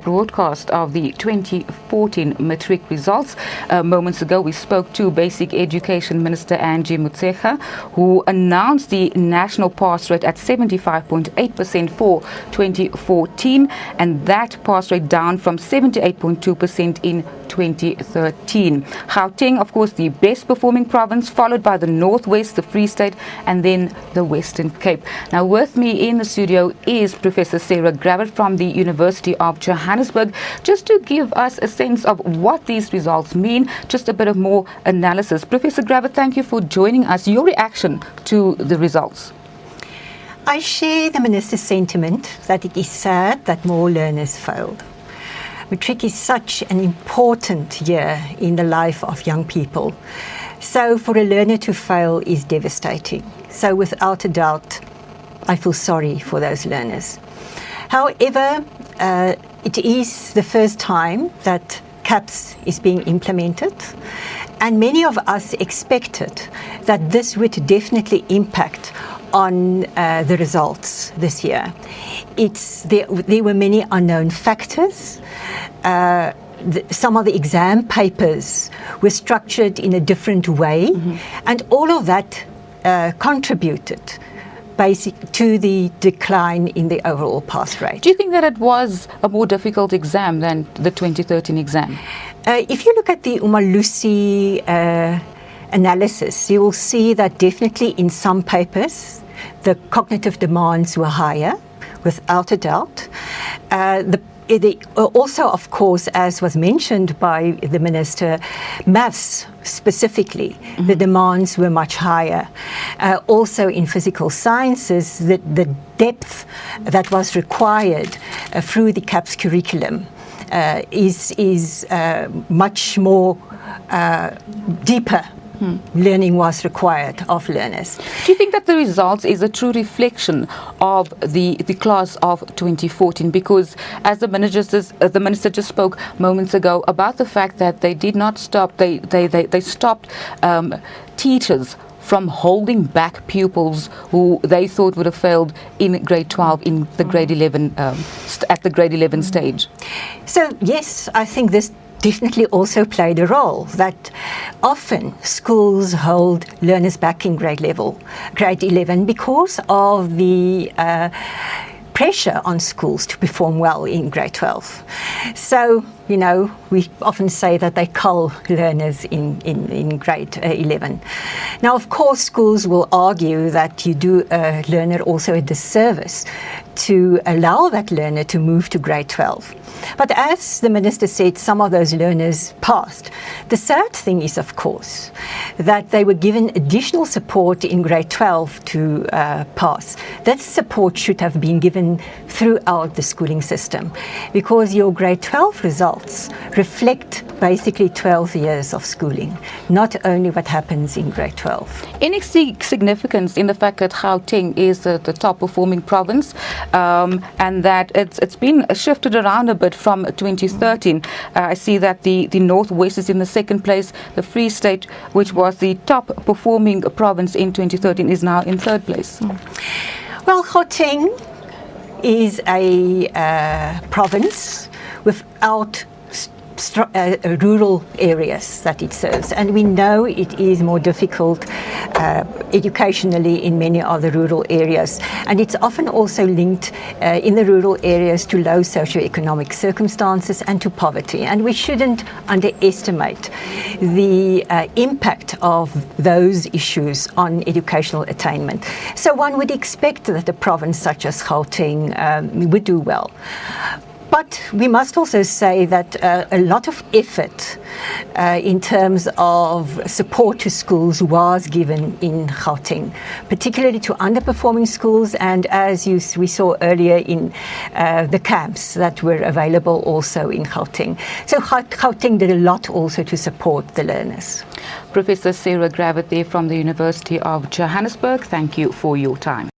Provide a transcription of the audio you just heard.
broadcast of the 2014 Matric results. Moments ago, we spoke to Basic Education Minister Angie Motshekga, who announced the national pass rate at 75.8% for 2014, and that pass rate down from 78.2% in 2013. Gauteng, of course, the best performing province, followed by the Northwest, the Free State, and then the Western Cape. Now, with me in the studio is Professor Gravett from the University of Johannesburg, just to give us a sense of what these results mean, just a bit of more analysis. Professor Gravett, thank you for joining us. Your reaction to the results? I share the Minister's sentiment that it is sad that more learners failed. Matric is such an important year in the life of young people. So for a learner to fail is devastating. So without a doubt, I feel sorry for those learners. However, it is the first time that CAPS is being implemented, and many of us expected that this would definitely impact on the results this year. There were many unknown factors. Some of the exam papers were structured in a different way, and all of that contributed to the decline in the overall pass rate. Do you think that it was a more difficult exam than the 2013 exam? If you look at the Umalusi analysis, you will see that definitely in some papers the cognitive demands were higher, without a doubt. Also, of course, as was mentioned by the Minister, maths specifically, the demands were much higher. Also in physical sciences, the depth that was required through the CAPS curriculum is much more deeper. Learning was required of learners. Do you think that the results is a true reflection of the class of 2014? Because as the minister just spoke moments ago about the fact that they did not stop, they stopped teachers from holding back pupils who they thought would have failed in grade 12 in the grade 11 at the grade 11 stage. So yes, I think this definitely also played a role, that often schools hold learners back in grade 11 because of the pressure on schools to perform well in grade 12. So, you know, we often say that they cull learners in grade 11. Now, of course, schools will argue that you do a learner also a disservice to allow that learner to move to grade 12. But as the Minister said, some of those learners passed. The sad thing is, of course, that they were given additional support in grade 12 to pass. That support should have been given throughout the schooling system, because your grade 12 results reflect basically 12 years of schooling, not only what happens in grade 12. Any significance in the fact that Gauteng is the top performing province, and that it's been shifted around a bit from 2013. I see that the Northwest is in the second place. The Free State, which was the top performing province in 2013, is now in third place. Well, Gauteng is a province without rural areas that it serves, and we know it is more difficult educationally in many of the rural areas, and it's often also linked in the rural areas to low socioeconomic circumstances and to poverty, and we shouldn't underestimate the impact of those issues on educational attainment. So one would expect that a province such as Gauteng would do well. But we must also say that a lot of effort in terms of support to schools was given in Gauteng, particularly to underperforming schools, and as we saw earlier in the camps that were available also in Gauteng. So Gauteng did a lot also to support the learners. Professor Gravett there from the University of Johannesburg, thank you for your time.